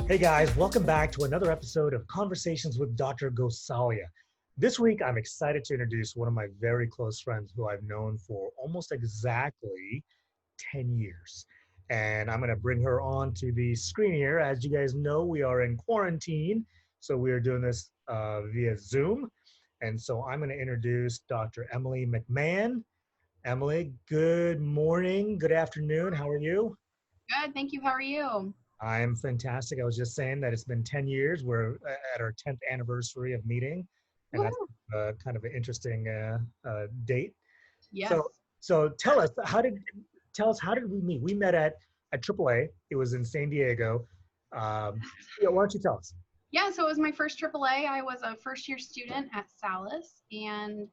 Hey guys, welcome back to another episode of Conversations with Dr. Gosalia. This week, I'm excited to introduce one of my very close friends who I've known for almost exactly 10 years. And I'm going to bring her on to the screen here. As you guys know, we are in quarantine, so we are doing this via Zoom. And so I'm going to introduce Dr. Emily McMahan. Emily, good morning, good afternoon. How are you? Good, thank you. How are you? I'm fantastic. I was just saying that it's been 10 years. We're at our 10th anniversary of meeting, and that's Woohoo. kind of an interesting date. Yes. So tell us how did we meet? We met at AAA. It was in San Diego. Yeah, why don't you tell us? Yeah, so it was my first AAA. I was a first year student at Salis, and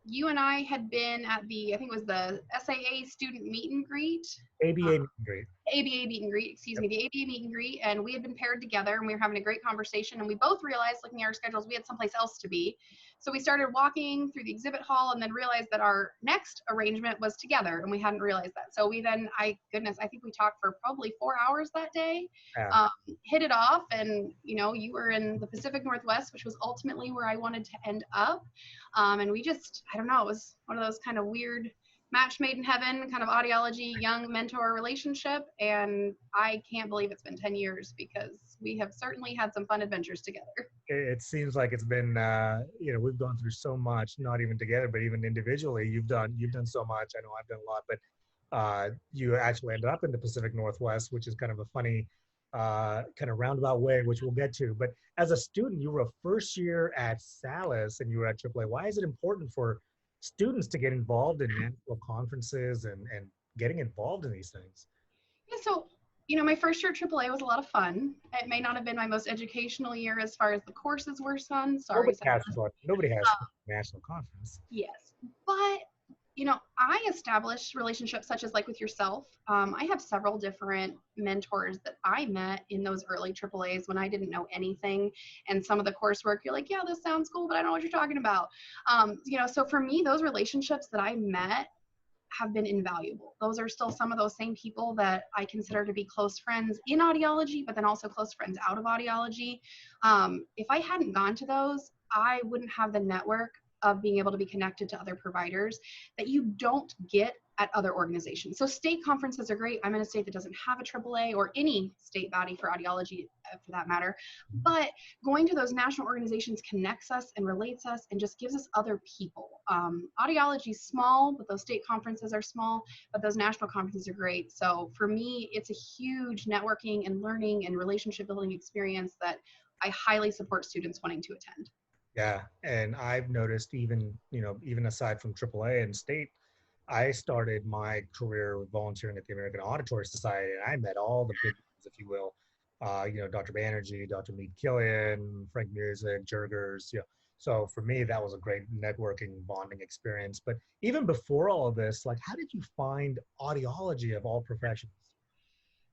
you and I had been at I think it was the SAA student meet and greet. ABA meet and greet. ABA meet and greet, excuse me, the ABA meet and greet, and we had been paired together and we were having a great conversation, and we both realized, looking at our schedules, we had someplace else to be. So we started walking through the exhibit hall and then realized that our next arrangement was together, and we hadn't realized that. So we then, I think we talked for probably 4 hours that day, Yeah. hit it off, and you were in the Pacific Northwest, which was ultimately where I wanted to end up. And we just, I don't know, it was one of those kind of weird match made in heaven kind of audiology young mentor relationship, and I can't believe it's been 10 years because we have certainly had some fun adventures together. It seems like it's been we've gone through so much, not even together, but even individually. You've done so much. I know I've done a lot, but you actually ended up in the Pacific Northwest, which is kind of a funny kind of roundabout way, which we'll get to. But as a student, you were a first year at Salis and you were at AAA. Why is it important for students to get involved in national conferences and getting involved in these things? Yeah, so my first year at AAA was a lot of fun. It may not have been my most educational year as far as the courses were concerned. Sorry. Nobody has national conference. Yes, but I established relationships such as like with yourself. I have several different mentors that I met in those early AAAs when I didn't know anything. And some of the coursework, you're like, yeah, this sounds cool, but I don't know what you're talking about. So for me, those relationships that I met have been invaluable. Those are still some of those same people that I consider to be close friends in audiology, but then also close friends out of audiology. If I hadn't gone to those, I wouldn't have the network of being able to be connected to other providers that you don't get at other organizations. So state conferences are great. I'm in a state that doesn't have a AAA or any state body for audiology for that matter, but going to those national organizations connects us and relates us and just gives us other people. Audiology is small, but those state conferences are small, but those national conferences are great. So for me, it's a huge networking and learning and relationship building experience that I highly support students wanting to attend. Yeah, and I've noticed even aside from AAA and state, I started my career volunteering at the American Auditory Society, and I met all the big ones, if you will. Dr. Banerjee, Dr. Mead Killian, Frank Music, Jurgers. So for me, that was a great networking, bonding experience. But even before all of this, like, how did you find audiology of all professions?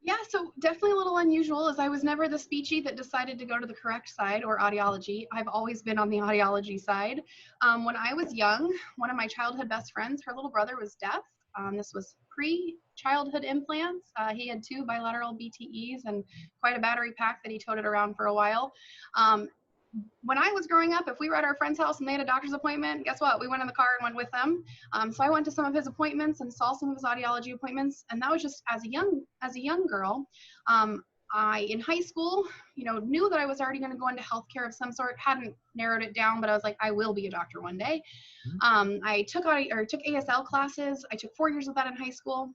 Yeah, so definitely a little unusual, as I was never the speechy that decided to go to the correct side or audiology. I've always been on the audiology side. When I was young, one of my childhood best friends, her little brother was deaf. This was pre-childhood implants. He had 2 bilateral BTEs and quite a battery pack that he toted around for a while. When I was growing up, if we were at our friend's house and they had a doctor's appointment, guess what? We went in the car and went with them. So I went to some of his appointments and saw some of his audiology appointments. And that was just as a young girl. I, in high school, knew that I was already going to go into healthcare of some sort, hadn't narrowed it down, but I was like, I will be a doctor one day. I took ASL classes. I took 4 years of that in high school.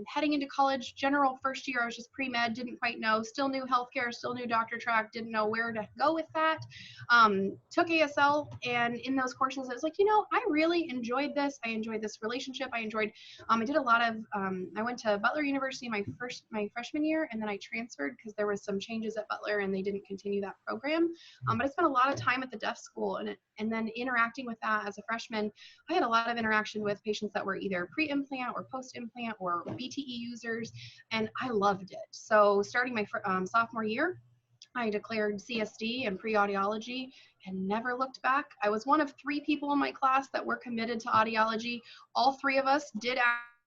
Heading into college, general first year, I was just pre-med, didn't quite know, still knew healthcare, still knew doctor track, didn't know where to go with that. Took ASL, and in those courses, I was like, I really enjoyed this. I enjoyed this relationship. I did a lot of, I went to Butler University my freshman year, and then I transferred because there was some changes at Butler and they didn't continue that program. But I spent a lot of time at the deaf school, and then interacting with that as a freshman, I had a lot of interaction with patients that were either pre-implant or post-implant or BTE users, and I loved it. So starting my sophomore year, I declared CSD and pre-audiology and never looked back. I was one of 3 people in my class that were committed to audiology. All 3 of us did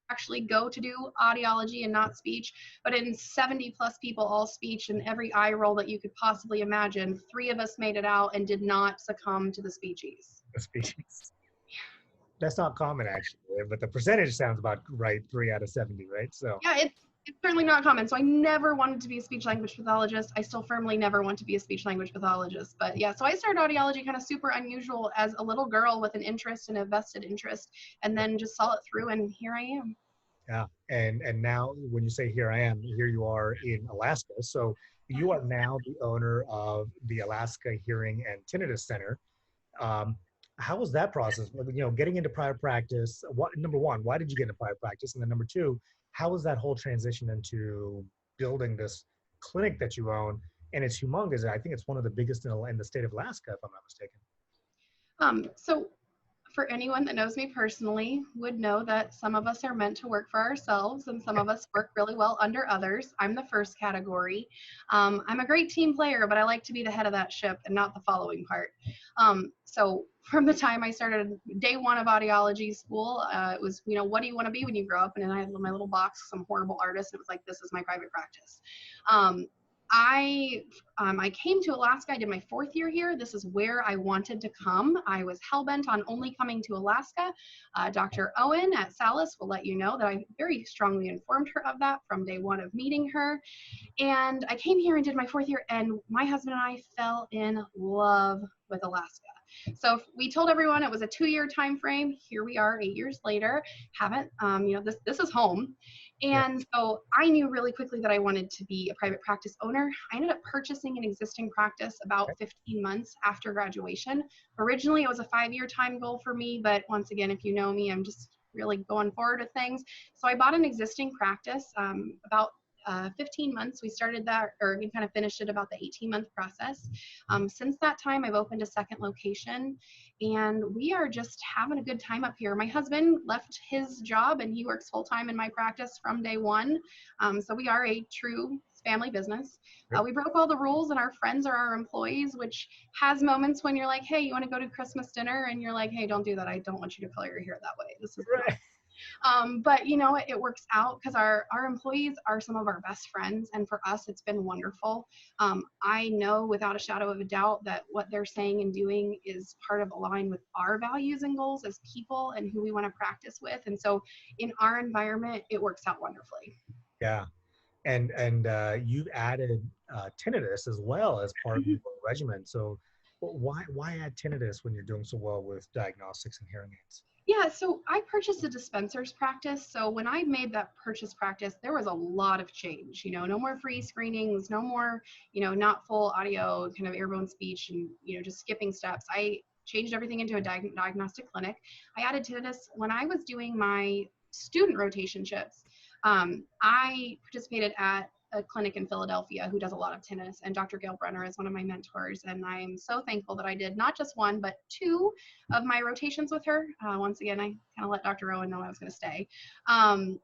actually go to do audiology and not speech, but in 70 plus people, all speech, and every eye roll that you could possibly imagine, 3 of us made it out and did not succumb to the speechies. The species. That's not common actually, but the percentage sounds about right, 3 out of 70, right? So Yeah, it's certainly not common. So I never wanted to be a speech language pathologist. I still firmly never want to be a speech language pathologist. But yeah, so I started audiology kind of super unusual as a little girl with an interest and a vested interest, and then just saw it through, and here I am. yeah, and now when you say here I am, here you are in Alaska. So you are now the owner of the Alaska Hearing and Tinnitus Center. Um, how was that process? Getting into private practice. What number one, why did you get into private practice? And then number two, how was that whole transition into building this clinic that you own? And it's humongous. I think it's one of the biggest in the state of Alaska, if I'm not mistaken. So for anyone that knows me personally would know that some of us are meant to work for ourselves and some of us work really well under others. I'm the first category. I'm a great team player, but I like to be the head of that ship and not the following part. So from the time I started day one of audiology school, it was, what do you want to be when you grow up? And then I had my little box, some horrible artist, and it was like, this is my private practice. I came to Alaska. I did my 4th year here. This is where I wanted to come. I was hell-bent on only coming to Alaska. Dr. Owen at Salis will let you know that I very strongly informed her of that from day one of meeting her. And I came here and did my 4th year, and my husband and I fell in love with Alaska. So we told everyone it was a 2-year time frame. Here we are 8 years later. Haven't, this is home. And so I knew really quickly that I wanted to be a private practice owner. I ended up purchasing an existing practice about 15 months after graduation. Originally, it was a 5-year time goal for me, but once again, if you know me, I'm just really going forward with things. So I bought an existing practice about 15 months. We started that, or we kind of finished it about the 18-month process. Since that time, I've opened a second location, and we are just having a good time up here. My husband left his job, and he works full-time in my practice from day one. So we are a true family business. We broke all the rules, and our friends are our employees, which has moments when you're like, hey, you want to go to Christmas dinner? And you're like, hey, don't do that. I don't want you to color your hair that way. This is Right. but it works out because our employees are some of our best friends, and for us it's been wonderful. I know without a shadow of a doubt that what they're saying and doing is part of aligned with our values and goals as people and who we want to practice with, and so in our environment it works out wonderfully. Yeah, and you've added tinnitus as well as part of your regimen. So why add tinnitus when you're doing so well with diagnostics and hearing aids? Yeah, so I purchased a dispenser's practice. So when I made that purchase practice, there was a lot of change. No more free screenings, no more, not full audio, kind of airborne speech, and just skipping steps. I changed everything into a diagnostic clinic. I added tinnitus when I was doing my student rotation shifts. I participated at a clinic in Philadelphia who does a lot of tinnitus, and Dr. Gail Brenner is one of my mentors, and I'm so thankful that I did not just one but 2 of my rotations with her. Once again, I kind of let Dr. Owen know I was going to stay, and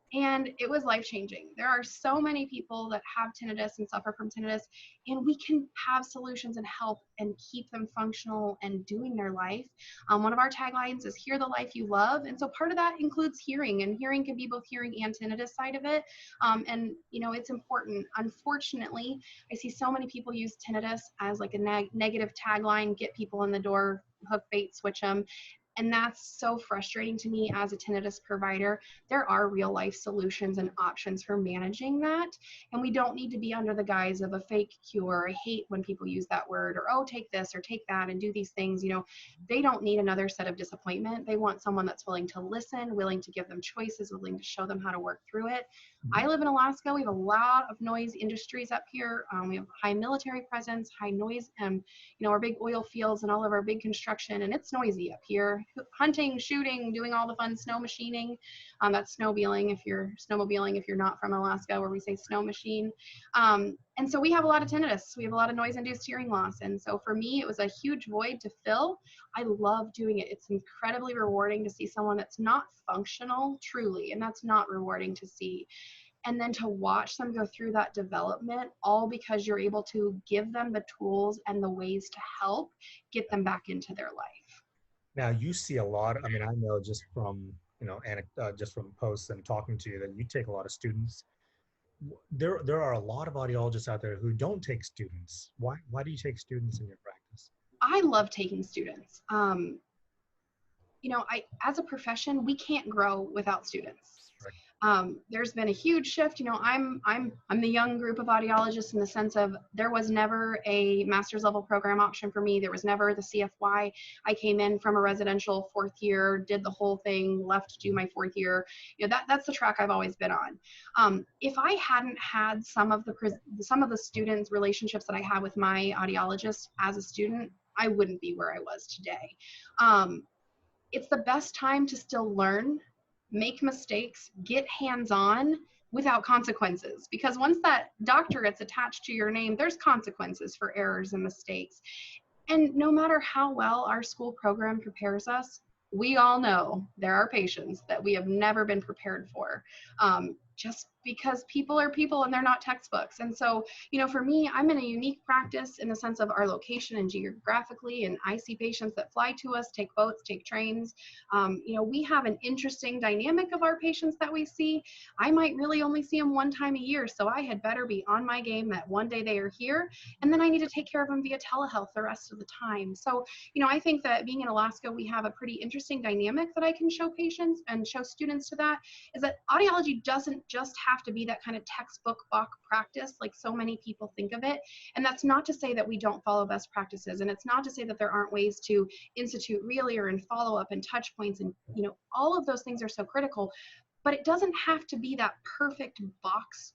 it was life-changing. There are so many people that have tinnitus and suffer from tinnitus, and we can have solutions and help and keep them functional and doing their life. One of our taglines is hear the life you love, and so part of that includes hearing, and hearing can be both hearing and tinnitus side of it. And it's important. Unfortunately, I see so many people use tinnitus as like a negative tagline, get people in the door, hook, bait, switch them. And that's so frustrating to me as a tinnitus provider. There are real life solutions and options for managing that. And we don't need to be under the guise of a fake cure. I hate when people use that word, or, oh, take this or take that and do these things. They don't need another set of disappointment. They want someone that's willing to listen, willing to give them choices, willing to show them how to work through it. I live in Alaska. We have a lot of noise industries up here. We have high military presence, high noise, and our big oil fields and all of our big construction, and it's noisy up here. Hunting, shooting, doing all the fun snow machining. That's snowmobiling if you're not from Alaska, where we say snow machine. And so we have a lot of tinnitus. We have a lot of noise-induced hearing loss. And so for me, it was a huge void to fill. I love doing it. It's incredibly rewarding to see someone that's not functional, truly, and that's not rewarding to see. And then to watch them go through that development, all because you're able to give them the tools and the ways to help get them back into their life. Now you see a lot. I mean, I know just from just from posts and talking to you, that you take a lot of students. There are a lot of audiologists out there who don't take students. Why do you take students in your practice? I love taking students. As a profession, we can't grow without students. Right. There's been a huge shift. I'm the young group of audiologists in the sense of there was never a master's level program option for me. There was never the CFY. I came in from a residential fourth year, did the whole thing, left to do my fourth year. That's the track I've always been on. If I hadn't had some of the students' relationships that I had with my audiologist as a student, I wouldn't be where I was today. It's the best time to still learn, make mistakes, get hands-on without consequences. Because once that doctorate's attached to your name, there's consequences for errors and mistakes. And no matter how well our school program prepares us, we all know there are patients that we have never been prepared for. Just because people are people and they're not textbooks. And so, for me, I'm in a unique practice in the sense of our location and geographically, and I see patients that fly to us, take boats, take trains. We have an interesting dynamic of our patients that we see. I might really only see them one time a year, so I had better be on my game that one day they are here, and then I need to take care of them via telehealth the rest of the time. So, I think that being in Alaska, we have a pretty interesting dynamic that I can show patients and show students to that, is that audiology doesn't just have to be that kind of textbook block practice like so many people think of it. And that's not to say that we don't follow best practices, and it's not to say that there aren't ways to institute reeler and follow up and touch points, and all of those things are so critical, but it doesn't have to be that perfect box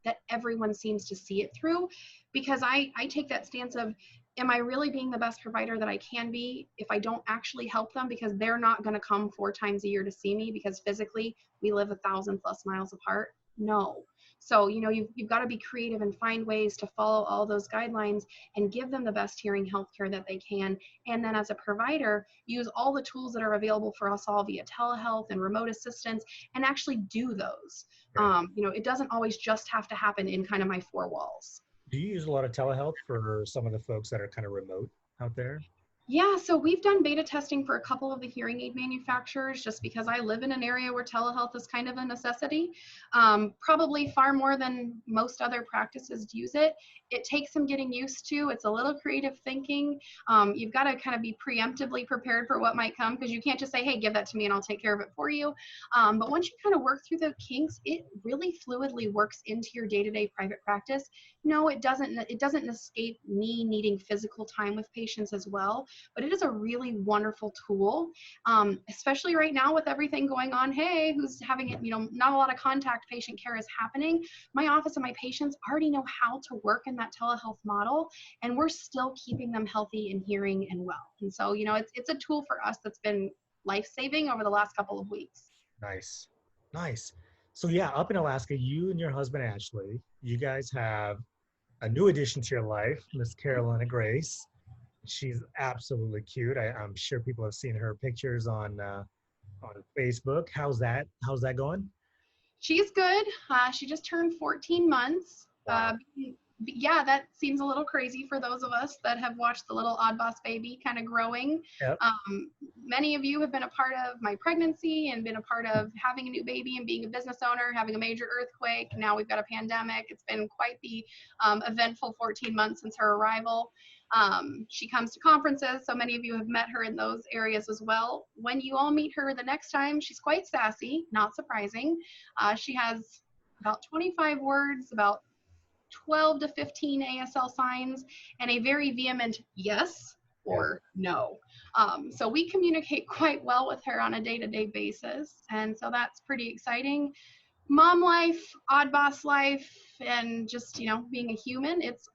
that everyone seems to see it through. Because I take that stance of, am I really being the best provider that I can be if I don't actually help them, because they're not going to come 4 times a year to see me because physically we live 1,000+ miles apart? No. So, you've got to be creative and find ways to follow all those guidelines and give them the best hearing healthcare that they can. And then as a provider, use all the tools that are available for us all via telehealth and remote assistance, and actually do those. Right. It doesn't always just have to happen in kind of my 4 walls. Do you use a lot of telehealth for some of the folks that are kind of remote out there? Yeah, so we've done beta testing for a couple of the hearing aid manufacturers, just because I live in an area where telehealth is kind of a necessity, probably far more than most other practices use it. It takes some getting used to. It's a little creative thinking. You've got to kind of be preemptively prepared for what might come, because you can't just say, hey, give that to me and I'll take care of it for you. But once you kind of work through the kinks, it really fluidly works into your day-to-day private practice. No, it doesn't escape me needing physical time with patients as well, but it is a really wonderful tool, especially right now with everything going on. Hey, who's having it, not a lot of contact patient care is happening. My office and my patients already know how to work in that telehealth model, and we're still keeping them healthy and hearing and well. And so, it's a tool for us that's been life-saving over the last couple of weeks. Nice. Nice. So yeah, up in Alaska, you and your husband, Ashley, you guys have a new addition to your life, Miss Carolina Grace. She's absolutely cute. I'm sure people have seen her pictures on Facebook. How's that? How's that going? She's good. She just turned 14 months. Wow. Yeah, that seems a little crazy for those of us that have watched the little odd boss baby kind of growing. Yep. Many of you have been a part of my pregnancy and been a part of having a new baby and being a business owner, having a major earthquake. Now we've got a pandemic. It's been quite the eventful 14 months since her arrival. She comes to conferences, so many of you have met her in those areas as well. When you all meet her the next time, she's quite sassy, not surprising. She has about 25 words, about 12 to 15 ASL signs, and a very vehement yes or no. So we communicate quite well with her on a day-to-day basis, and so that's pretty exciting. Mom life, odd boss life, and just, being a human, it's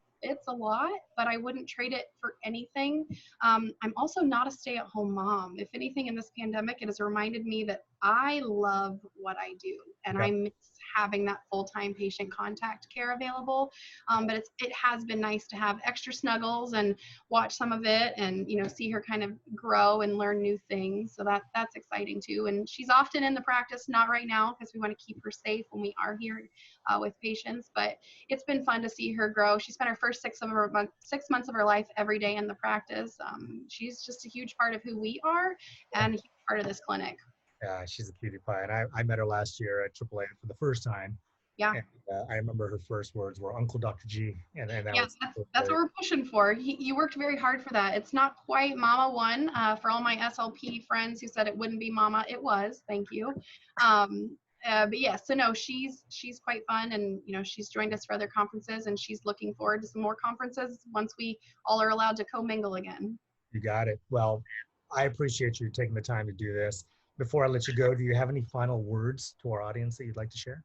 a lot, but I wouldn't trade it for anything. I'm also not a stay-at-home mom. If anything, in this pandemic, it has reminded me that I love what I do, and I miss having that full-time patient contact care available. But it has been nice to have extra snuggles and watch some of it, and see her kind of grow and learn new things. So that's exciting too. And she's often in the practice, not right now because we want to keep her safe when we are here with patients. But it's been fun to see her grow. She spent her first 6 months of her life every day in the practice. She's just a huge part of who we are and a huge part of this clinic. Yeah, she's a cutie pie. And I met her last year at AAA for the first time. Yeah. And I remember her first words were Uncle Dr. G. And that Yeah, was that's what we're pushing for. You worked very hard for that. It's not quite Mama One. For all my SLP friends who said it wouldn't be Mama, it was. Thank you. But yeah, so no, she's quite fun, and she's joined us for other conferences, and she's looking forward to some more conferences once we all are allowed to commingle again. You got it. Well, I appreciate you taking the time to do this. Before I let you go, do you have any final words to our audience that you'd like to share?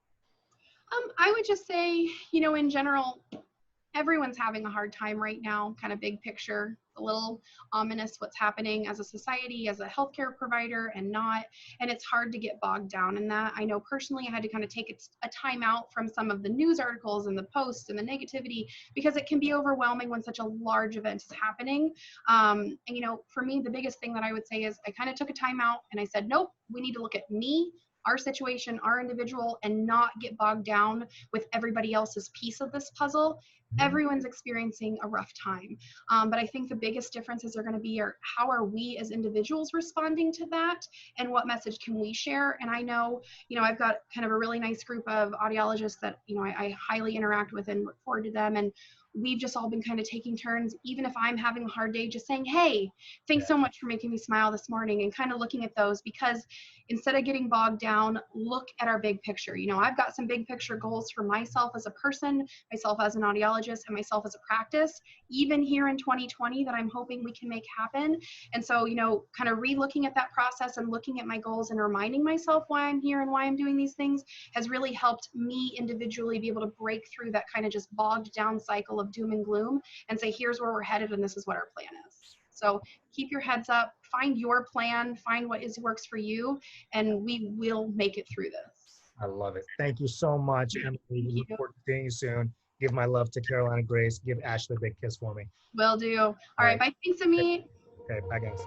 I would just say, in general, everyone's having a hard time right now, kind of big picture. It's a little ominous what's happening as a society, as a healthcare provider, and it's hard to get bogged down in that. I know personally I had to kind of take a time out from some of the news articles and the posts and the negativity, because it can be overwhelming when such a large event is happening. And for me, the biggest thing that I would say is I kind of took a time out and I said, nope, we need to look at me, our situation, our individual, and not get bogged down with everybody else's piece of this puzzle. Everyone's experiencing a rough time. But I think the biggest differences are going to be how are we as individuals responding to that, and what message can we share? And I know, I've got kind of a really nice group of audiologists that, I highly interact with and look forward to them. And we've just all been kind of taking turns, even if I'm having a hard day, just saying, hey, thanks so much for making me smile this morning, and kind of looking at those, because instead of getting bogged down, look at our big picture. I've got some big picture goals for myself as a person, myself as an audiologist, and myself as a practice, even here in 2020, that I'm hoping we can make happen. And so, kind of re-looking at that process and looking at my goals and reminding myself why I'm here and why I'm doing these things has really helped me individually be able to break through that kind of just bogged down cycle of doom and gloom, and say, here's where we're headed and this is what our plan is. So keep your heads up, find your plan, find what works for you, and we will make it through this. I love it. Thank you so much, Emily. We look forward to seeing you soon. Give my love to Carolina Grace. Give Ashley a big kiss for me. Will do. All right. Bye. Thanks, Amit. Okay. Bye, guys.